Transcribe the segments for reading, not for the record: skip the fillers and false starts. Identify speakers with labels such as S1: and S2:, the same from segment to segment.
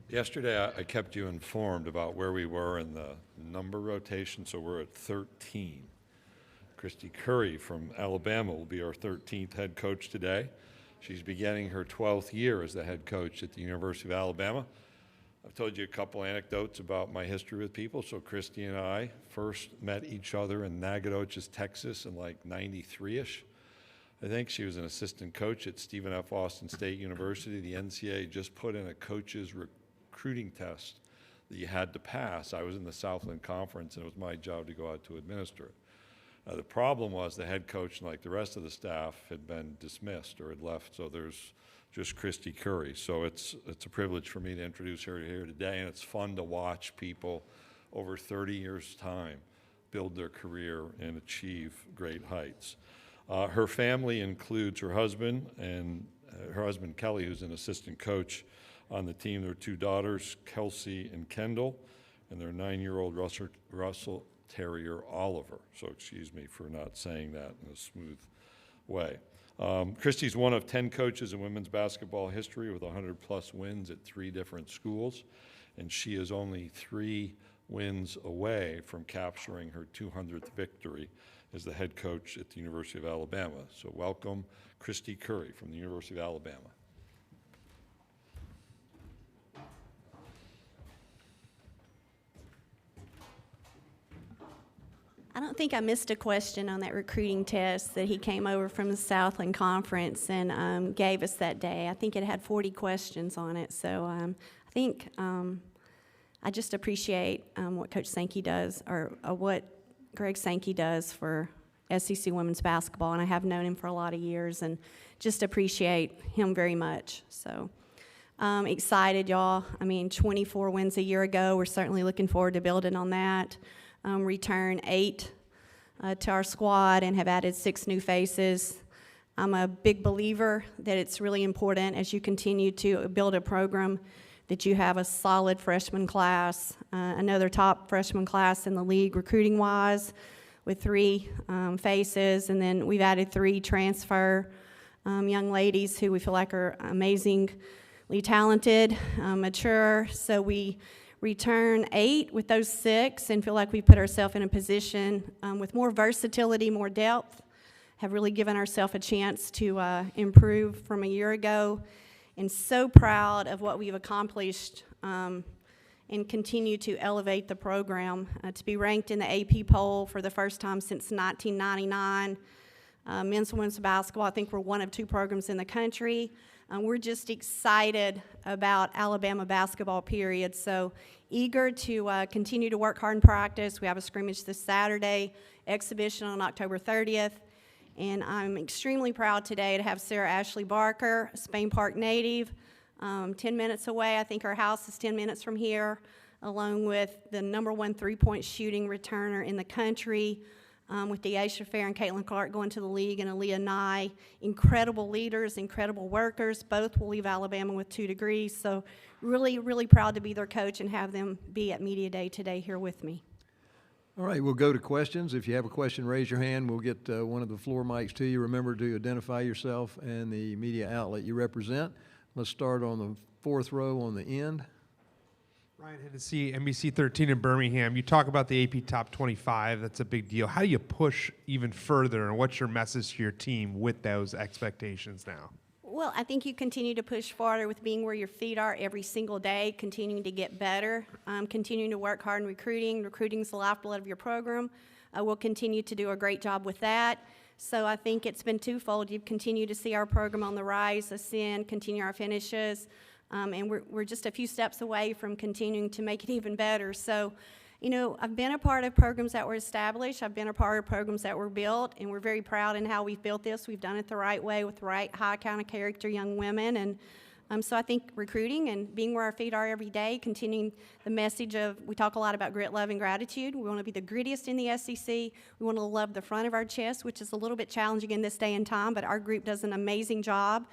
S1: Yesterday, I kept you informed about where we were in the number rotation, so we're at 13. Kristy Curry from Alabama will be our 13th head coach today. She's beginning her 12th year as the head coach at the University of Alabama. I've told you a couple anecdotes about my history with people. So Kristy and I first met each other in Nacogdoches, Texas in like 93-ish. I think she was an assistant coach at Stephen F. Austin State University. The NCAA just put in a coach's recruiting test that you had to pass. I was in the Southland Conference, and it was my job to go out to administer it. The problem was the head coach and like the rest of the staff had been dismissed or had left, so there's just Kristy Curry. So it's a privilege for me to introduce her here today, and it's fun to watch people over 30 years' time build their career and achieve great heights. Her family includes her husband and her husband Kelly, who's an assistant coach on the team. Their two daughters, Kelsey and Kendall, and their 9-year-old Russell Terrier Oliver. So excuse me for not saying that in a smooth way. Kristy's one of 10 coaches in women's basketball history with 100-plus wins at 3 different schools, and she is only 3 wins away from capturing her 200th victory as the head coach at the University of Alabama. So welcome, Kristy Curry from the University of Alabama.
S2: I don't think I missed a question on that recruiting test that he came over from the Southland Conference and gave us that day. I think it had 40 questions on it. So I think I just appreciate what Coach Sankey does, or what Greg Sankey does for SEC women's basketball, and I have known him for a lot of years and just appreciate him very much. So excited, y'all. I mean, 24 wins a year ago. We're certainly looking forward to building on that. Return 8 to our squad and have added 6 new faces. I'm a big believer that it's really important as you continue to build a program that you have a solid freshman class, another top freshman class in the league recruiting-wise with 3 faces, and then we've added 3 transfer young ladies who we feel like are amazingly talented, mature, so we return 8 with those 6 and feel like we put ourselves in a position with more versatility, more depth, have really given ourselves a chance to improve from a year ago, and so proud of what we've accomplished and continue to elevate the program. To be ranked in the AP poll for the first time since 1999. Men's and women's basketball, I think we're one of 2 programs in the country. We're just excited about Alabama basketball, period. So eager to continue to work hard in practice. We have a scrimmage this Saturday, exhibition on October 30th. And I'm extremely proud today to have Sarah Ashley Barker, a Spain Park native, 10 minutes away. I think her house is 10 minutes from here, along with the #1 3-point shooting returner in the country, with Deaisha Fair and Caitlin Clark going to the league, and Aaliyah Nye. Incredible leaders, incredible workers. Both will leave Alabama with 2 degrees. So really, really proud to be their coach and have them be at Media Day today here with me.
S3: All right, we'll go to questions. If you have a question, raise your hand. We'll get one of the floor mics to you. Remember to identify yourself and the media outlet you represent. Let's start on the 4th row on the end.
S4: Ryan Hennessy, NBC 13 in Birmingham. You talk about the AP Top 25. That's a big deal. How do you push even further, and what's your message to your team with those expectations now?
S2: Well, I think you continue to push farther with being where your feet are every single day, continuing to get better, continuing to work hard in recruiting. Recruiting is the lifeblood of your program. We'll continue to do a great job with that. So I think it's been twofold. You've continued to see our program on the rise, ascend, continue our finishes, and we're just a few steps away from continuing to make it even better. So, you know, I've been a part of programs that were established. I've been a part of programs that were built, and we're very proud in how we've built this. We've done it the right way with the right high kind of character young women. And so I think recruiting and being where our feet are every day, continuing the message of, we talk a lot about grit, love, and gratitude. We want to be the grittiest in the SEC. We want to love the front of our chest, which is a little bit challenging in this day and time, but our group does an amazing job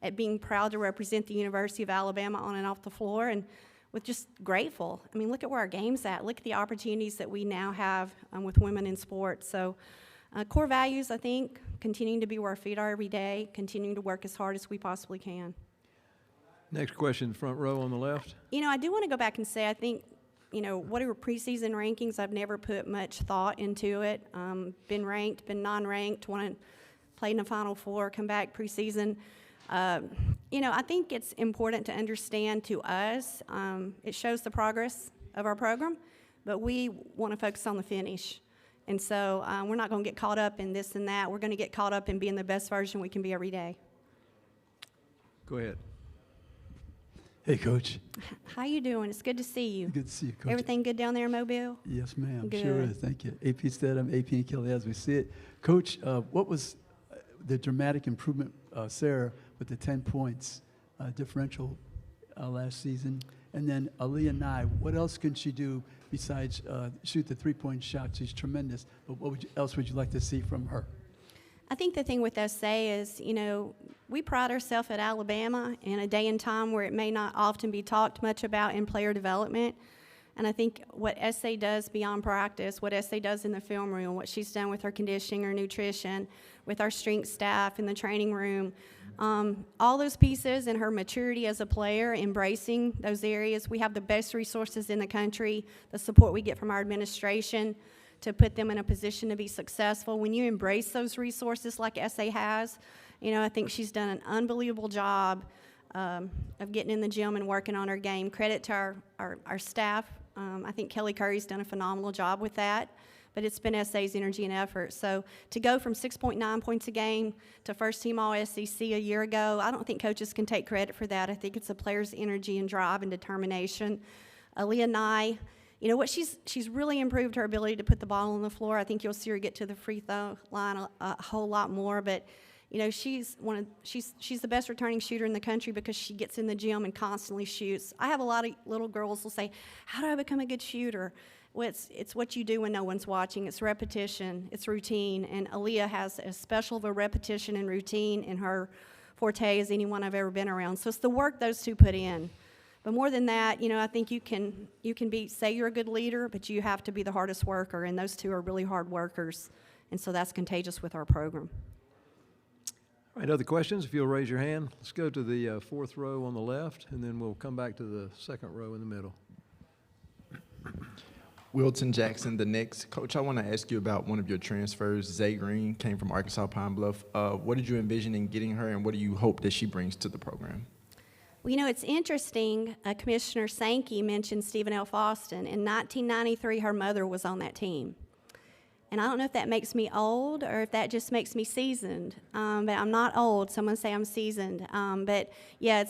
S2: at being proud to represent the University of Alabama on and off the floor, and with just grateful. I mean, look at where our game's at. Look at the opportunities that we now have with women in sports. So core values, I think, continuing to be where our feet are every day, continuing to work as hard as we possibly can.
S3: Next question, front row on the left.
S2: You know, I do want to go back and say, I think, you know, what are preseason rankings? I've never put much thought into it. Been ranked, been non-ranked, want to play in the Final Four, come back preseason. You know, I think it's important to understand to us, it shows the progress of our program, but we want to focus on the finish. And so we're not going to get caught up in this and that. We're going to get caught up in being the best version we can be every day.
S3: Go ahead.
S5: Hey, Coach.
S2: How you doing? It's good to see you.
S5: Good to see you, Coach.
S2: Everything good down there in Mobile?
S5: Yes, ma'am.
S2: Good.
S5: Sure is. Thank you. AP Stedham, AP and Kelly, as we see it. Coach, what was the dramatic improvement, Sarah, with the 10 points differential last season? And then Aaliyah Nye, what else can she do besides shoot the three-point shot? She's tremendous. But what else would you like to see from her?
S2: I think the thing with SA is, you know, we pride ourselves at Alabama in a day and time where it may not often be talked much about in player development. And I think what SA does beyond practice, what SA does in the film room, what she's done with her conditioning, her nutrition, with our strength staff in the training room, all those pieces and her maturity as a player, embracing those areas. We have the best resources in the country, the support we get from our administration to put them in a position to be successful. When you embrace those resources like SA has, you know, I think she's done an unbelievable job of getting in the gym and working on her game. Credit to our staff. I think Kelly Curry's done a phenomenal job with that, but it's been SA's energy and effort. So to go from 6.9 points a game to first team All-SEC a year ago, I don't think coaches can take credit for that. I think it's a player's energy and drive and determination. Aaliyah Nye, you know what, she's really improved her ability to put the ball on the floor. I think you'll see her get to the free throw line a whole lot more, but you know, she's the best returning shooter in the country because she gets in the gym and constantly shoots. I have a lot of little girls who say, how do I become a good shooter? Well, it's what you do when no one's watching. It's repetition, it's routine, and Aaliyah has as special of a repetition and routine in her forte as anyone I've ever been around. So it's the work those two put in. But more than that, you know, I think you can say you're a good leader, but you have to be the hardest worker, and those two are really hard workers, and so that's contagious with our program.
S3: All right, other questions? If you'll raise your hand. Let's go to the fourth row on the left, and then we'll come back to the second row in the middle.
S6: Wilton Jackson, the next. Coach, I want to ask you about one of your transfers. Zay Green came from Arkansas Pine Bluff. What did you envision in getting her, and what do you hope that she brings to the program?
S2: Well, you know, it's interesting. Commissioner Sankey mentioned Stephen L. Foston. In 1993, her mother was on that team. And I don't know if that makes me old or if that just makes me seasoned. But I'm not old. Someone say I'm seasoned. But yeah,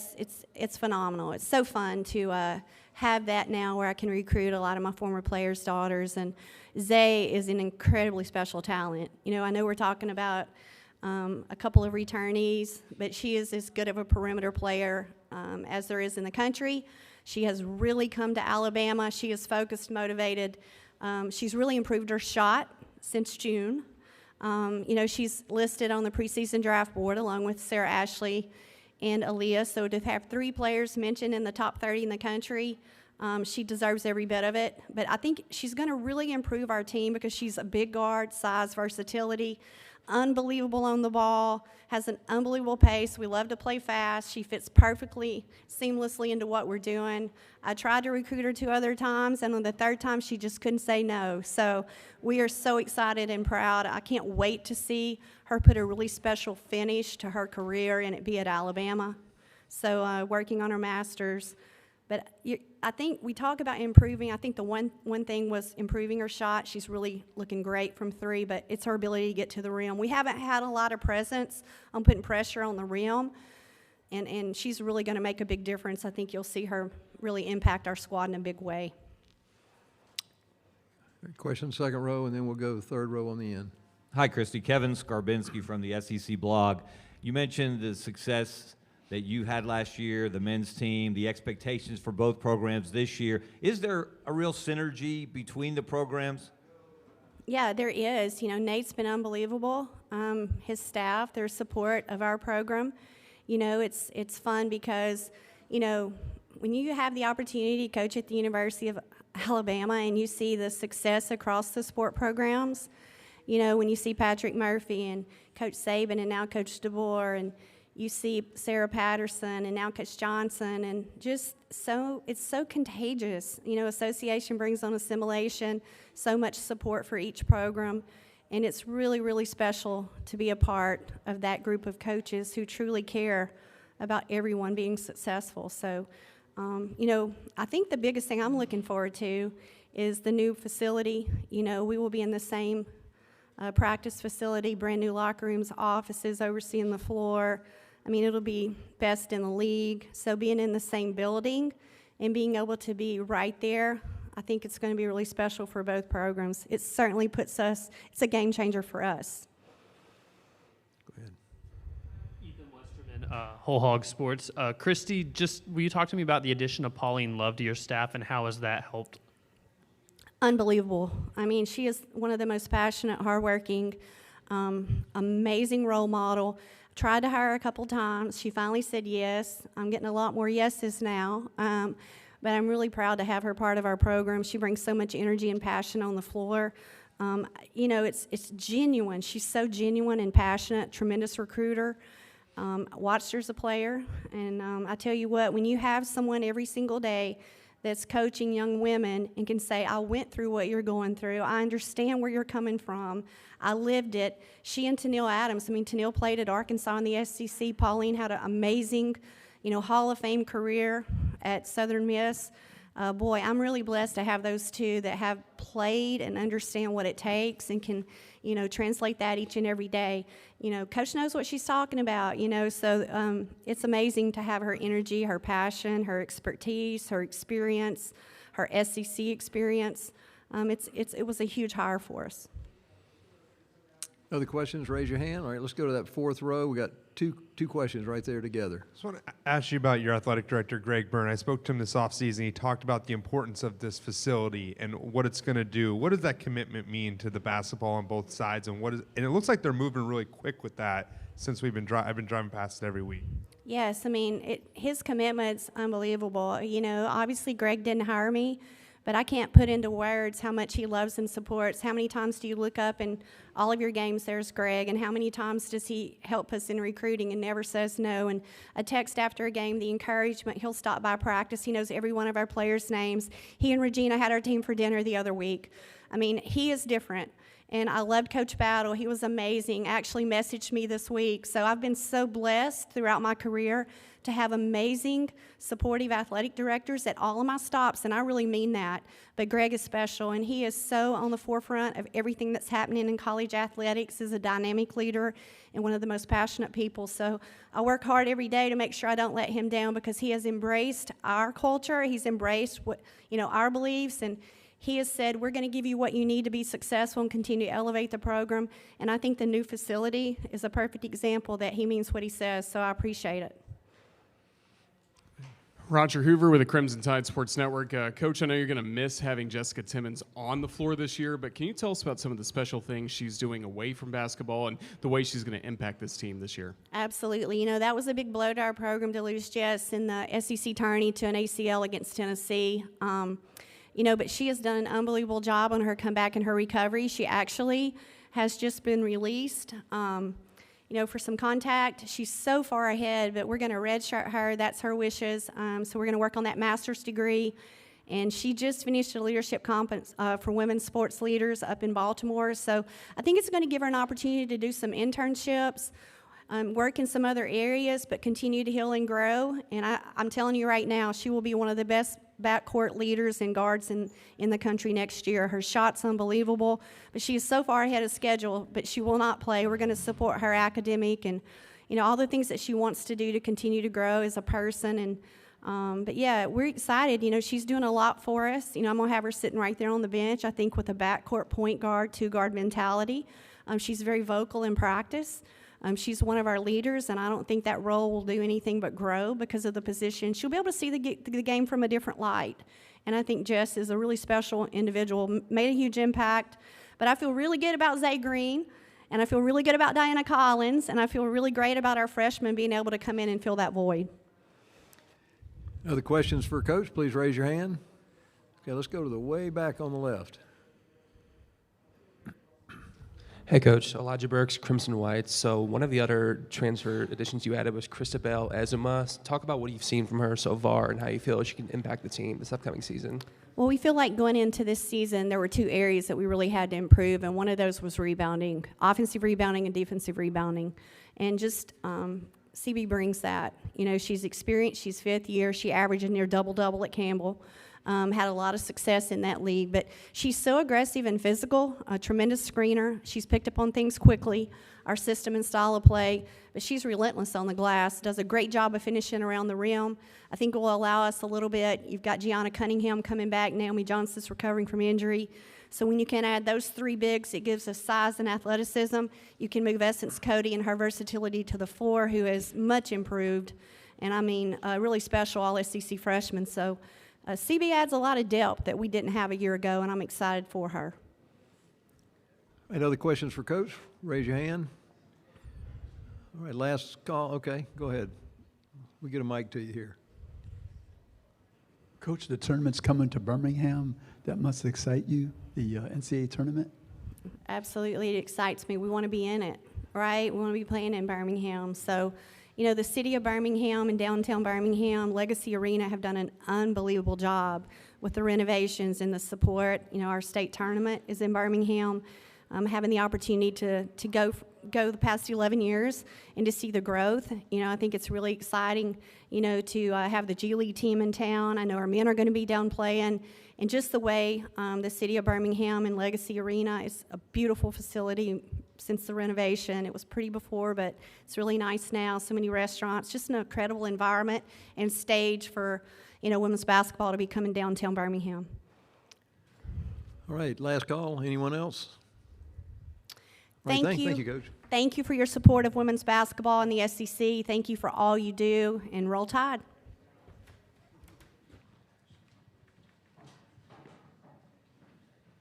S2: it's phenomenal. It's so fun to have that now where I can recruit a lot of my former players' daughters. And Zay is an incredibly special talent. You know, I know we're talking about a couple of returnees, but she is as good of a perimeter player as there is in the country. She has really come to Alabama. She is focused, motivated. She's really improved her shot since June. You know, she's listed on the preseason draft board along with Sarah Ashley and Aaliyah. So to have three players mentioned in the top 30 in the country, she deserves every bit of it. But I think she's going to really improve our team because she's a big guard, size, versatility, unbelievable on the ball, has an unbelievable pace. We love to play fast. She fits perfectly, seamlessly into what we're doing. I tried to recruit her 2 other times, and on the third time, she just couldn't say no. So we are so excited and proud. I can't wait to see her put a really special finish to her career and it be at Alabama. So working on her master's. But I think we talk about improving. I think the one thing was improving her shot. She's really looking great from 3, but it's her ability to get to the rim. We haven't had a lot of presence on putting pressure on the rim, and she's really going to make a big difference. I think you'll see her really impact our squad in a big way.
S3: Question, second row, and then we'll go to the third row on the end.
S7: Hi, Kristy. Kevin Skarbinski from the SEC blog. You mentioned the success that you had last year, the men's team, the expectations for both programs this year. Is there a real synergy between the programs?
S2: Yeah, there is. You know, Nate's been unbelievable. His staff, their support of our program. You know, it's fun because, you know, when you have the opportunity to coach at the University of Alabama and you see the success across the sport programs, you know, when you see Patrick Murphy and Coach Saban and now Coach DeBoer, and you see Sarah Patterson and now Coach Johnson, and just it's so contagious. You know, association brings on assimilation, so much support for each program, and it's really, really special to be a part of that group of coaches who truly care about everyone being successful. So, you know, I think the biggest thing I'm looking forward to is the new facility. You know, we will be in the same practice facility, brand new locker rooms, offices, overseeing the floor. I mean, it'll be best in the league. So being in the same building and being able to be right there, I think it's going to be really special for both programs. It certainly puts us, it's a game changer for us.
S3: Go ahead.
S8: Ethan Westerman, Whole Hog Sports. Kristy, just will you talk to me about the addition of Pauline Love to your staff and how has that helped?
S2: Unbelievable. I mean, she is one of the most passionate, hardworking, amazing role model. Tried to hire her a couple times. She finally said yes. I'm getting a lot more yeses now, but I'm really proud to have her part of our program. She brings so much energy and passion on the floor. You know, it's genuine. She's so genuine and passionate, tremendous recruiter. Watched her as a player, and I tell you what, when you have someone every single day that's coaching young women and can say, I went through what you're going through, I understand where you're coming from, I lived it. She and Tennille Adams, I mean, Tennille played at Arkansas in the SEC. Pauline had an amazing, you know, Hall of Fame career at Southern Miss. Boy, I'm really blessed to have those two that have played and understand what it takes and can, you know, translate that each and every day. You know, Coach knows what she's talking about, you know, so it's amazing to have her energy, her passion, her expertise, her experience, her SEC experience. It was a huge hire for us.
S3: Other questions, raise your hand. All right, let's go to that fourth row. We got two questions right there together.
S4: I just want to ask you about your athletic director, Greg Byrne. I spoke to him this offseason. He talked about the importance of this facility and what it's going to do. What does that commitment mean to the basketball on both sides? And it looks like they're moving really quick with that since I've been driving past it every week.
S2: Yes, I mean, his commitment's unbelievable. You know, obviously Greg didn't hire me, but I can't put into words how much he loves and supports. How many times do you look up in all of your games, there's Greg, and how many times does he help us in recruiting and never says no? And a text after a game, the encouragement, he'll stop by practice. He knows every one of our players' names. He and Regina had our team for dinner the other week. I mean, he is different. And I loved Coach Battle. He was amazing. Actually messaged me this week. So I've been so blessed throughout my career to have amazing, supportive athletic directors at all of my stops, and I really mean that. But Greg is special, and he is so on the forefront of everything that's happening in college athletics, is a dynamic leader and one of the most passionate people. So I work hard every day to make sure I don't let him down because he has embraced our culture. He's embraced what, you know, our beliefs, and he has said, we're going to give you what you need to be successful and continue to elevate the program. And I think the new facility is a perfect example that he means what he says, so I appreciate it.
S9: Roger Hoover with the Crimson Tide Sports Network. Coach, I know you're going to miss having Jessica Timmons on the floor this year, but can you tell us about some of the special things she's doing away from basketball and the way she's going to impact this team this year?
S2: Absolutely. You know, that was a big blow to our program to lose Jess in the SEC tourney to an ACL against Tennessee. You know, but she has done an unbelievable job on her comeback and her recovery. She actually has just been released. You know, for some contact. She's so far ahead, but we're going to redshirt her. That's her wishes. So we're going to work on that master's degree. And she just finished a leadership conference for women's sports leaders up in Baltimore. So I think it's going to give her an opportunity to do some internships, work in some other areas, but continue to heal and grow. And I'm telling you right now, she will be one of the best backcourt leaders and guards in the country next year. Her shot's unbelievable, but she is so far ahead of schedule, but she will not play. We're going to support her academic and, you know, all the things that she wants to do to continue to grow as a person. And but yeah, we're excited. You know, she's doing a lot for us. You know, I'm going to have her sitting right there on the bench, I think, with a backcourt point guard, two guard mentality. She's very vocal in practice. She's one of our leaders, and I don't think that role will do anything but grow because of the position. She'll be able to see the game from a different light. And I think Jess is a really special individual, made a huge impact. But I feel really good about Zay Green, and I feel really good about Diana Collins, and I feel really great about our freshmen being able to come in and fill that void.
S3: Other questions for Coach? Please raise your hand. Okay, let's go to the way back on the left.
S10: Hey, Coach. Elijah Burks, Crimson Whites. So one of the other transfer additions you added was Christabel Ezuma. Talk about what you've seen from her so far and how you feel she can impact the team this upcoming season.
S2: Well, we feel like going into this season, there were two areas that we really had to improve, and one of those was rebounding, offensive rebounding and defensive rebounding. And just CB brings that. You know, she's experienced. She's fifth year. She averaged a near double-double at Campbell. Had a lot of success in that league, but she's so aggressive and physical, a tremendous screener. She's picked up on things quickly, our system and style of play, but she's relentless on the glass, does a great job of finishing around the rim. I think it will allow us a little bit. You've got Gianna Cunningham coming back, Naomi Johnson's recovering from injury. So when you can add those three bigs, it gives us size and athleticism. You can move Essence Cody and her versatility to the floor, who has much improved, and I mean, a really special all-SEC freshman. So CB adds a lot of depth that we didn't have a year ago, and I'm excited for her.
S3: Any other questions for Coach? Raise your hand. All right, last call. Okay, go ahead. We get a mic to you here.
S5: Coach, the tournament's coming to Birmingham. That must excite you, the NCAA tournament?
S2: Absolutely, it excites me. We want to be in it, right? We want to be playing in Birmingham. So, you know, the city of Birmingham and downtown Birmingham, Legacy Arena have done an unbelievable job with the renovations and the support. You know, our state tournament is in Birmingham. Having the opportunity to go the past 11 years and to see the growth. You know, I think it's really exciting, you know, to have the G League team in town. I know our men are going to be down playing. And just the way the city of Birmingham and Legacy Arena is a beautiful facility since the renovation. It was pretty before, but it's really nice now. So many restaurants, just an incredible environment and stage for, you know, women's basketball to be coming downtown Birmingham.
S3: All right, last call. Anyone else? All right,
S2: Thank you.
S3: Thank you, Coach.
S2: Thank you for your support of women's basketball in the SEC. Thank you for all you do, and roll Tide.